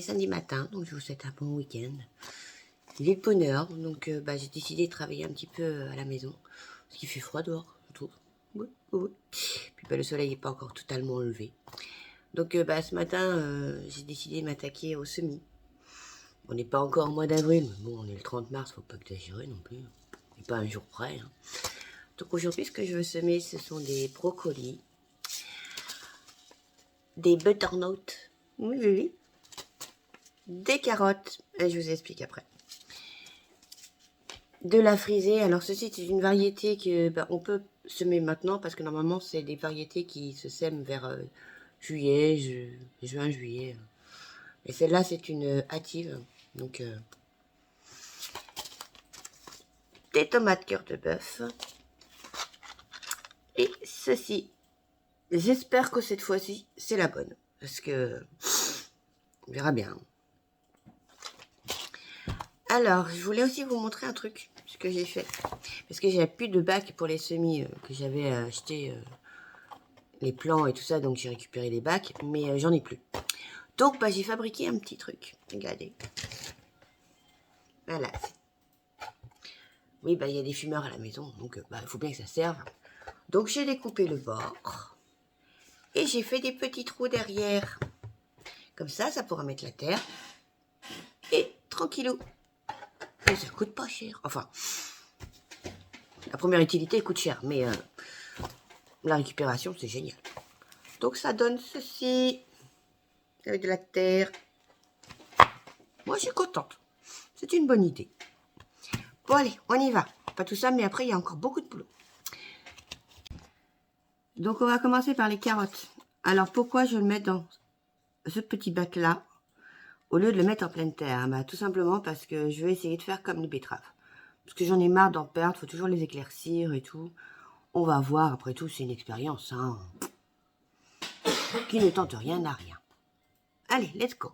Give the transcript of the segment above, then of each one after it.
samedi matin, donc je vous souhaite un bon week-end. Il est de bonne heure, donc j'ai décidé de travailler un petit peu à la maison, parce qu'il fait froid dehors, je trouve. Oui, oui. Puis le soleil n'est pas encore totalement levé. Donc ce matin, j'ai décidé de m'attaquer au semis. On n'est pas encore au mois d'avril, mais bon, on est le 30 mars, faut pas exagérer non plus. On n'est pas un jour près. Hein. Donc aujourd'hui, ce que je veux semer, ce sont des brocolis, des butternuts, oui, des carottes, et je vous explique après. De la frisée, alors ceci c'est une variété que on peut semer maintenant, parce que normalement c'est des variétés qui se sèment vers juillet, juin, juillet. Et celle-là c'est une hâtive, donc des tomates cœur de bœuf. Et ceci, j'espère que cette fois-ci c'est la bonne, parce que on verra bien. Alors, je voulais aussi vous montrer un truc, ce que j'ai fait. Parce que j'ai plus de bac pour les semis que j'avais acheté, les plants et tout ça, donc j'ai récupéré les bacs, mais j'en ai plus. Donc, j'ai fabriqué un petit truc. Regardez. Voilà. Oui, il y a des fumeurs à la maison, donc il faut bien que ça serve. Donc, j'ai découpé le bord. Et j'ai fait des petits trous derrière. Comme ça pourra mettre la terre. Et tranquillou. Et ça coûte pas cher. Enfin, la première utilité coûte cher, mais la récupération, c'est génial. Donc, ça donne ceci. Avec de la terre. Moi, je suis contente. C'est une bonne idée. Bon, allez, on y va. Pas tout ça, mais après, il y a encore beaucoup de boulot. Donc, on va commencer par les carottes. Alors, pourquoi je le mets dans ce petit bac-là au lieu de le mettre en pleine terre? Tout simplement parce que je vais essayer de faire comme les betteraves. Parce que j'en ai marre d'en perdre, il faut toujours les éclaircir et tout. On va voir, après tout, c'est une expérience, hein. Qui ne tente rien n'a rien. Allez, let's go.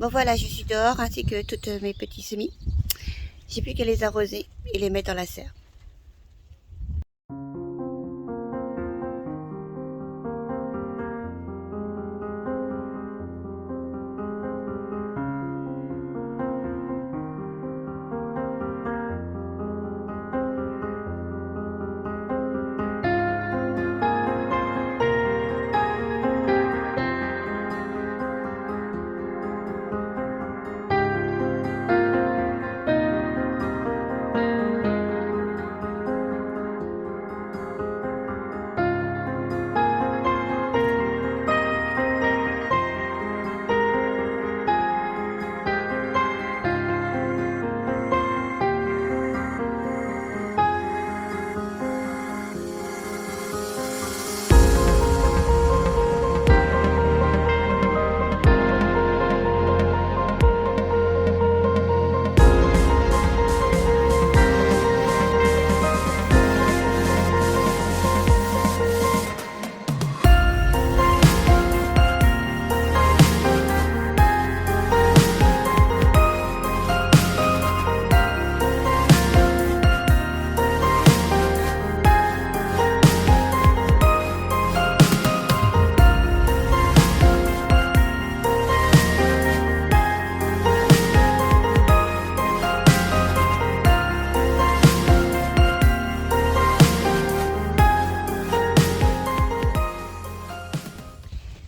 Bon voilà, je suis dehors ainsi que toutes mes petits semis. J'ai plus qu'à les arroser et les mettre dans la serre.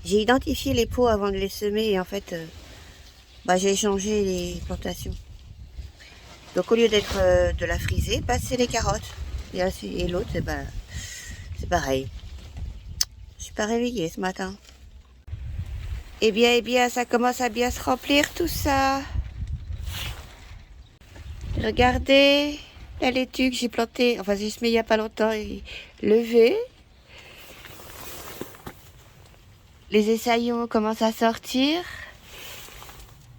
J'ai identifié les pots avant de les semer et en fait, j'ai changé les plantations. Donc au lieu d'être de la frisée, c'est les carottes. Et l'autre, c'est pareil. Je suis pas réveillée ce matin. Eh bien, ça commence à bien se remplir tout ça. Regardez la laitue que j'ai plantée, enfin j'ai semé il y a pas longtemps et levée. Les essaillons commencent à sortir.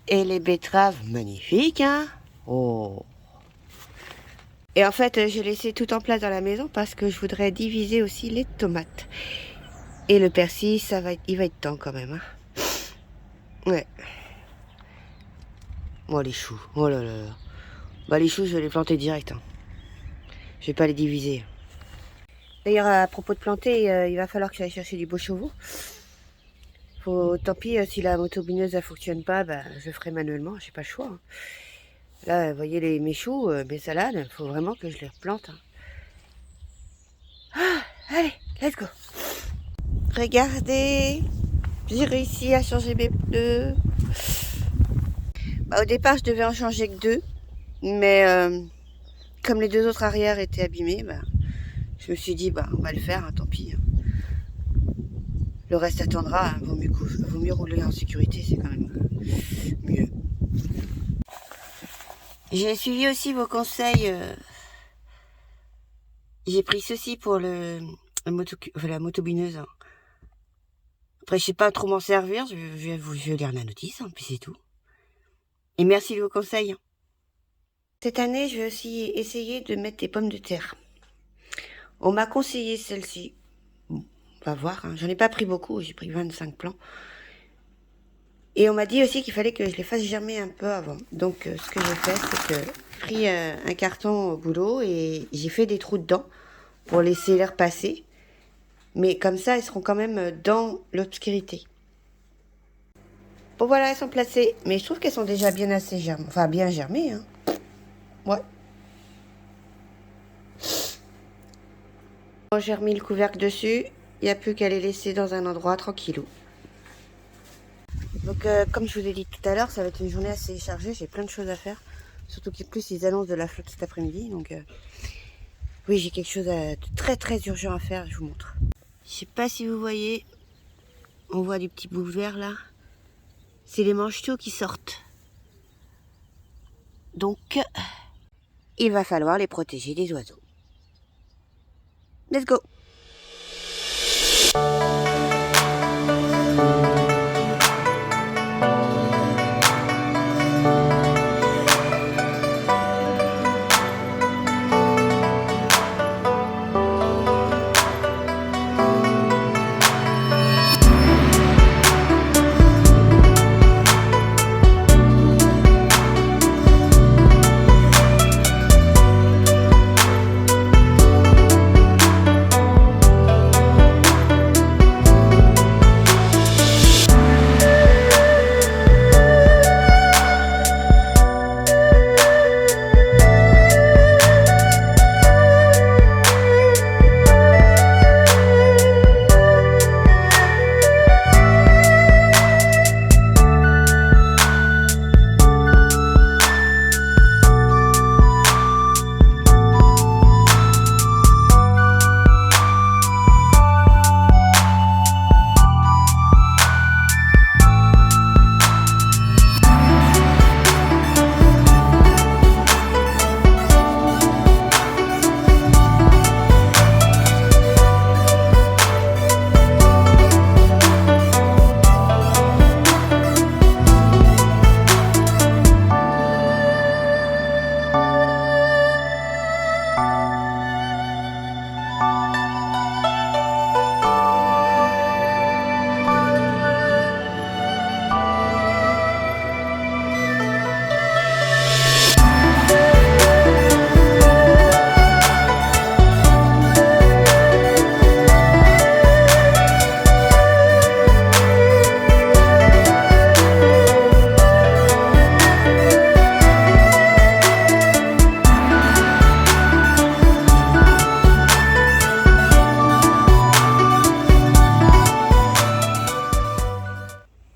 Et les betteraves, magnifiques, hein? Oh! Et en fait, j'ai laissé tout en place dans la maison parce que je voudrais diviser aussi les tomates. Et le persil, il va être temps quand même, hein? Ouais. Oh, les choux. Oh là là là. Les choux, je vais les planter direct, hein. Je vais pas les diviser. D'ailleurs, à propos de planter, il va falloir que j'aille chercher du beau chevaux. Tant pis, si la motobineuse ne fonctionne pas, je le ferai manuellement, j'ai pas le choix. Hein. Là, vous voyez mes choux, mes salades, il faut vraiment que je les replante. Hein. Ah, allez, let's go. Regardez, j'ai réussi à changer mes pneus. Au départ, je devais en changer que 2, mais comme les 2 autres arrières étaient abîmés, je me suis dit, on va le faire, hein, tant pis. Hein. Le reste attendra, hein, vaut mieux rouler en sécurité, c'est quand même mieux. J'ai suivi aussi vos conseils. J'ai pris ceci pour la motobineuse. Hein. Après, je sais pas trop m'en servir, je vais lire la notice, hein, puis c'est tout. Et merci de vos conseils. Cette année, je vais aussi essayer de mettre des pommes de terre. On m'a conseillé celle-ci. On va voir, hein. J'en ai pas pris beaucoup, j'ai pris 25 plants. Et on m'a dit aussi qu'il fallait que je les fasse germer un peu avant. Donc ce que j'ai fait, c'est que j'ai pris un carton au boulot et j'ai fait des trous dedans pour laisser l'air passer. Mais comme ça, elles seront quand même dans l'obscurité. Bon voilà, elles sont placées. Mais je trouve qu'elles sont déjà bien assez germées. Enfin, bien germées, hein. Ouais. Bon, j'ai remis le couvercle dessus. Il n'y a plus qu'à les laisser dans un endroit tranquillou. Donc, comme je vous ai dit tout à l'heure, ça va être une journée assez chargée. J'ai plein de choses à faire. Surtout qu'en plus, ils annoncent de la flotte cet après-midi. Donc, oui, j'ai quelque chose de très très urgent à faire. Je vous montre. Je sais pas si vous voyez. On voit du petit bout vert là. C'est les manchots qui sortent. Donc, il va falloir les protéger des oiseaux. Let's go!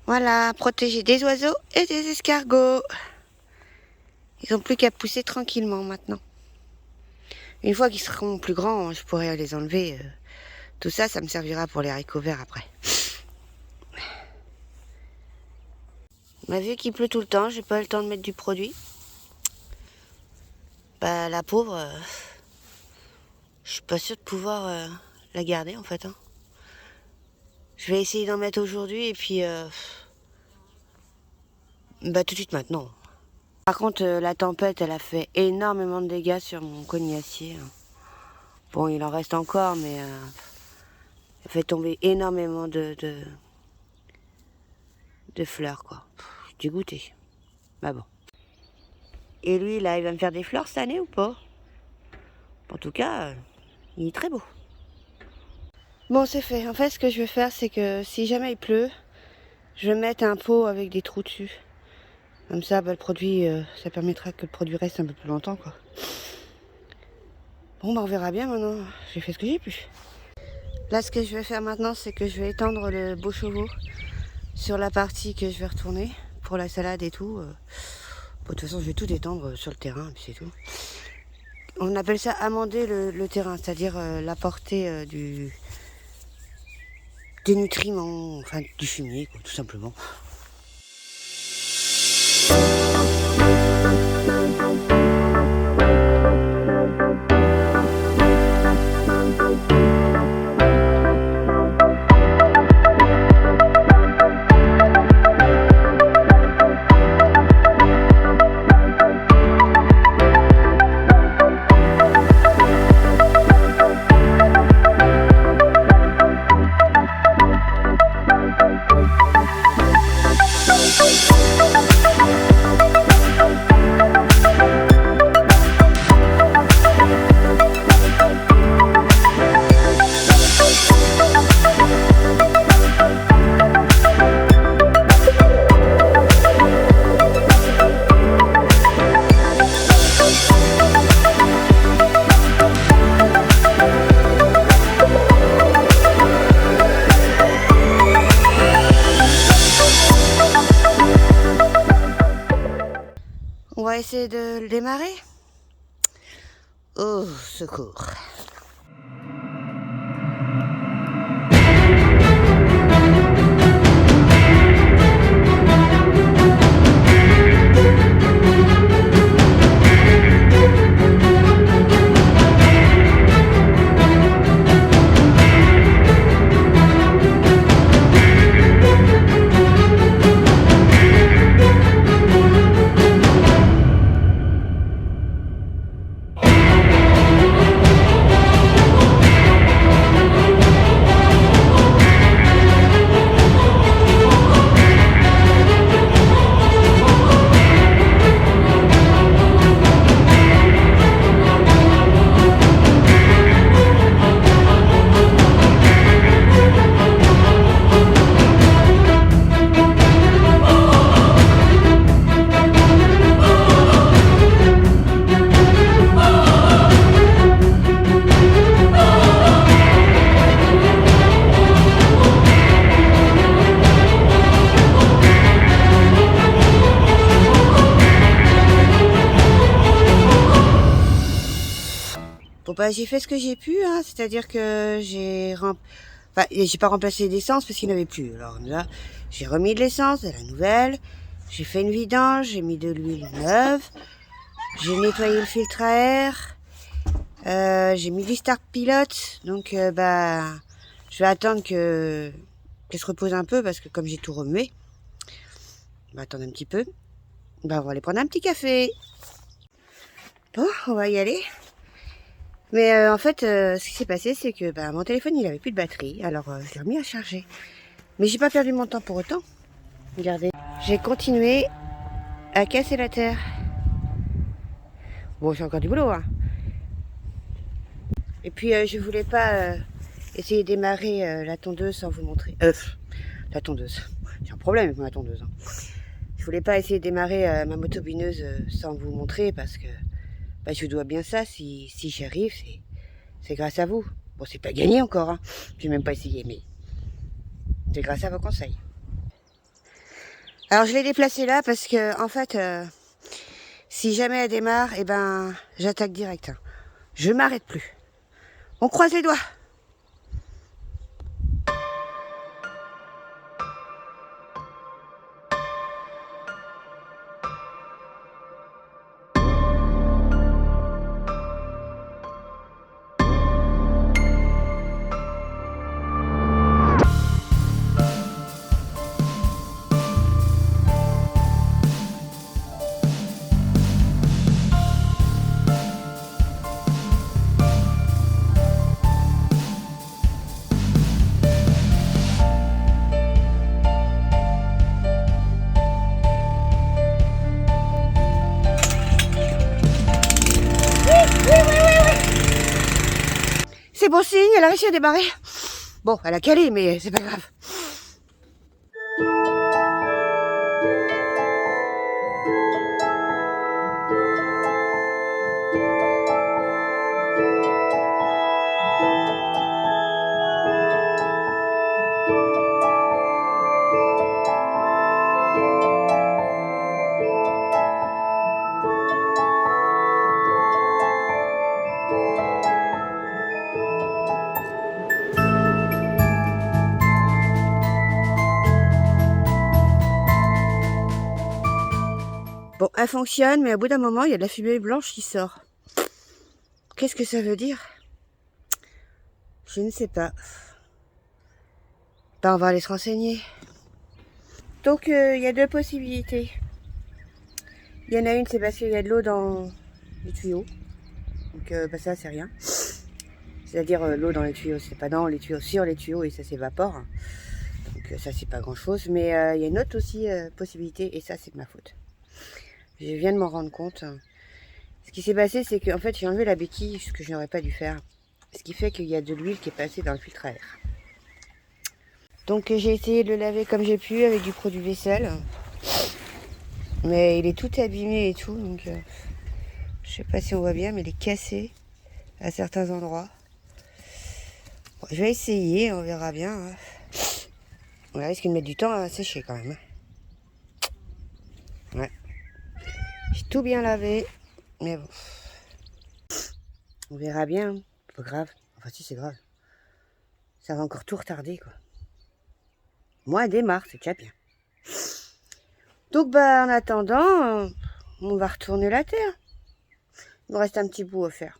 Voilà, protéger des oiseaux et des escargots. Ils n'ont plus qu'à pousser tranquillement maintenant. Une fois qu'ils seront plus grands, je pourrai les enlever. Tout ça, ça me servira pour les haricots verts après. Vu qu'il pleut tout le temps, j'ai pas eu le temps de mettre du produit. Bah la pauvre, je suis pas sûre de pouvoir la garder en fait. Hein. Je vais essayer d'en mettre aujourd'hui et puis tout de suite maintenant. Par contre, la tempête, elle a fait énormément de dégâts sur mon cognacier. Bon, il en reste encore, mais elle fait tomber énormément de fleurs, quoi. J'ai goûté. Bah bon. Et lui, là, il va me faire des fleurs cette année ou pas? En tout cas, il est très beau. Bon, c'est fait. En fait, ce que je vais faire, c'est que si jamais il pleut, je vais mettre un pot avec des trous dessus. Comme ça, le produit, ça permettra que le produit reste un peu plus longtemps, quoi. Bon, on verra bien maintenant. J'ai fait ce que j'ai pu. Là, ce que je vais faire maintenant, c'est que je vais étendre le beau chevaux sur la partie que je vais retourner pour la salade et tout. De toute façon, je vais tout étendre sur le terrain, puis c'est tout. On appelle ça amender le terrain, c'est-à-dire la portée des nutriments, enfin du fumier, quoi, tout simplement. On va essayer de le démarrer. Oh, secours. Bon j'ai fait ce que j'ai pu, hein, c'est-à-dire que j'ai pas remplacé l'essence parce qu'il n'y en avait plus. Alors là, j'ai remis de l'essence, de la nouvelle, j'ai fait une vidange, j'ai mis de l'huile neuve, j'ai nettoyé le filtre à air, j'ai mis du Start Pilote, donc je vais attendre qu'elle se repose un peu parce que comme j'ai tout remué, on va attendre un petit peu. On va aller prendre un petit café. Bon, on va y aller. Mais en fait, ce qui s'est passé, c'est que mon téléphone, il avait plus de batterie. Alors, je l'ai remis à charger. Mais j'ai pas perdu mon temps pour autant. Regardez. J'ai continué à casser la terre. Bon, j'ai encore du boulot, hein. Et puis, je voulais pas essayer de démarrer la tondeuse sans vous montrer. La tondeuse. J'ai un problème avec ma tondeuse. Hein. Je voulais pas essayer de démarrer ma motobineuse sans vous montrer parce que je dois bien ça. Si j'y arrive, c'est grâce à vous. Bon, c'est pas gagné encore, hein. J'ai même pas essayé, mais c'est grâce à vos conseils. Alors je l'ai déplacée là parce que en fait, si jamais elle démarre, eh ben j'attaque direct. Je m'arrête plus. On croise les doigts. C'est bon signe, elle a réussi à démarrer. Bon, elle a calé, mais c'est pas grave. Bon, elle fonctionne, mais au bout d'un moment, il y a de la fumée blanche qui sort. Qu'est-ce que ça veut dire? Je ne sais pas. Ben, on va aller se renseigner. Donc, il y a deux possibilités. Il y en a une, c'est parce qu'il y a de l'eau dans les tuyaux. Donc, bah, ça, c'est rien. C'est-à-dire, l'eau dans les tuyaux, c'est pas dans les tuyaux, sur les tuyaux, et ça s'évapore. Donc, ça, c'est pas grand-chose. Mais il y a une autre aussi possibilité, et ça, c'est de ma faute. Je viens de m'en rendre compte. Ce qui s'est passé, c'est qu'en fait, j'ai enlevé la béquille, ce que je n'aurais pas dû faire. Ce qui fait qu'il y a de l'huile qui est passée dans le filtre à air. Donc j'ai essayé de le laver comme j'ai pu avec du produit vaisselle. Mais il est tout abîmé et tout. Donc je sais pas si on voit bien, mais il est cassé à certains endroits. Bon, je vais essayer, on verra bien. On risque de mettre du temps à sécher quand même. Ouais. J'ai tout bien lavé. Mais bon. On verra bien. Pas grave. Enfin si, c'est grave. Ça va encore tout retarder, quoi. Moi, elle démarre, c'est déjà bien. Donc, bah, en attendant, on va retourner la terre. Il me reste un petit bout à faire.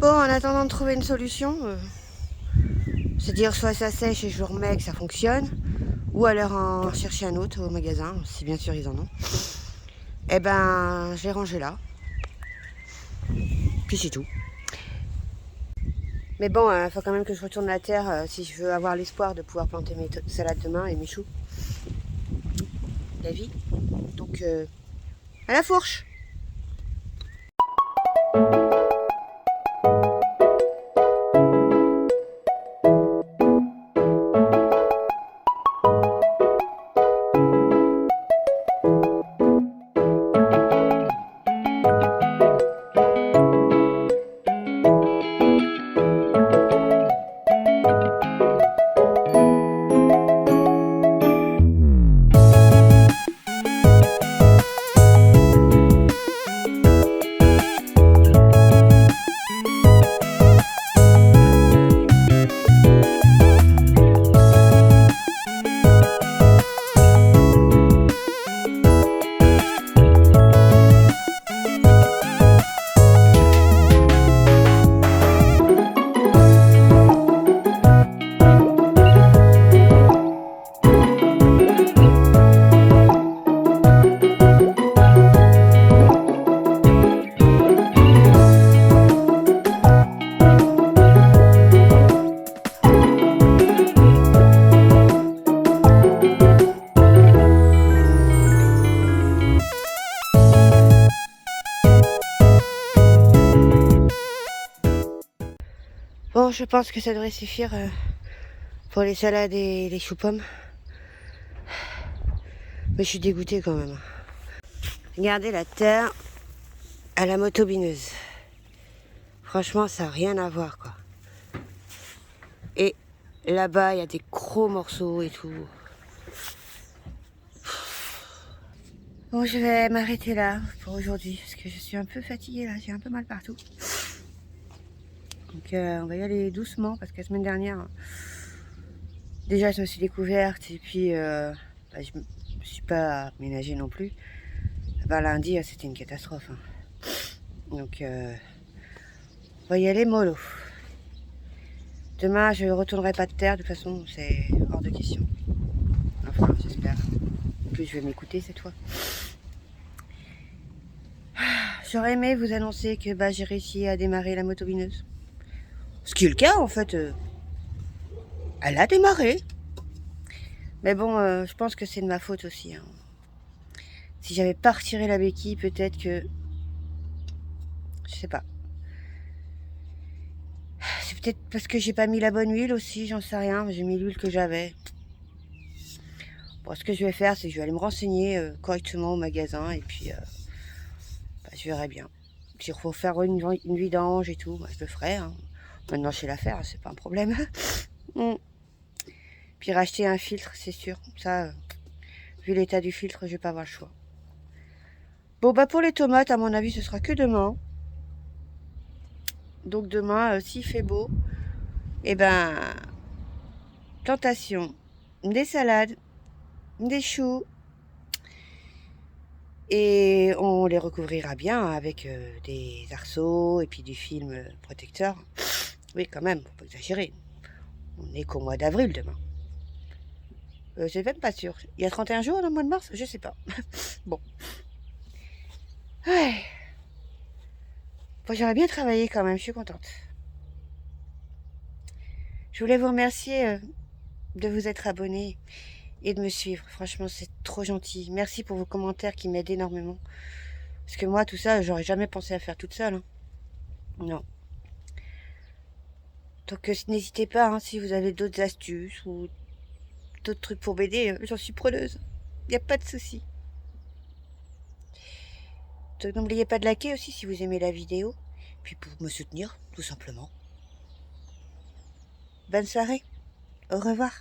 Bon, en attendant de trouver une solution, c'est-à-dire soit ça sèche et je le remets que ça fonctionne, ou alors en chercher un autre au magasin, si bien sûr ils en ont. Eh ben, je l'ai rangé là. Puis c'est tout. Mais bon, il faut quand même que je retourne la terre si je veux avoir l'espoir de pouvoir planter mes salades demain et mes choux. La vie. Donc, à la fourche! Bon, je pense que ça devrait suffire pour les salades et les choux-pommes. Mais je suis dégoûtée quand même. Regardez la terre à la motobineuse. Franchement, ça n'a rien à voir, quoi. Et là-bas, il y a des gros morceaux et tout. Bon, je vais m'arrêter là pour aujourd'hui parce que je suis un peu fatiguée là, j'ai un peu mal partout. Donc on va y aller doucement parce que la semaine dernière, déjà je me suis découverte et puis je me suis pas ménagée non plus. Lundi, c'était une catastrophe. Hein. Donc on va y aller mollo. Demain, je ne retournerai pas de terre, de toute façon, c'est hors de question. Enfin, j'espère. En plus, je vais m'écouter cette fois. J'aurais aimé vous annoncer que j'ai réussi à démarrer la motobineuse. Ce qui est le cas, en fait. Elle a démarré. Mais bon, je pense que c'est de ma faute aussi. Hein. Si j'avais pas retiré la béquille, peut-être que... Je sais pas. C'est peut-être parce que j'ai pas mis la bonne huile aussi, j'en sais rien. J'ai mis l'huile que j'avais. Bon, ce que je vais faire, c'est que je vais aller me renseigner correctement au magasin et puis je verrai bien. S'il faut faire une vidange et tout, je le ferai. Hein. Maintenant, je sais la faire, c'est pas un problème. Puis racheter un filtre, c'est sûr. Ça, vu l'état du filtre, je vais pas avoir le choix. Bon, pour les tomates, à mon avis, ce sera que demain. Donc demain, s'il fait beau, plantation, des salades, des choux, et on les recouvrira bien avec des arceaux et puis du film protecteur. Oui, quand même, faut pas exagérer. On n'est qu'au mois d'avril demain. Je suis même pas sûre. Il y a 31 jours dans le mois de mars? Je sais pas. Bon. Ouais. Bon, j'aurais bien travaillé quand même, je suis contente. Je voulais vous remercier de vous être abonné et de me suivre. Franchement, c'est trop gentil. Merci pour vos commentaires qui m'aident énormément. Parce que moi, tout ça, j'aurais jamais pensé à faire toute seule. Hein. Non. Donc, n'hésitez pas, hein, si vous avez d'autres astuces ou d'autres trucs pour m'aider, j'en suis preneuse. Il n'y a pas de souci. Donc, n'oubliez pas de liker aussi si vous aimez la vidéo. Puis pour me soutenir, tout simplement. Bonne soirée. Au revoir.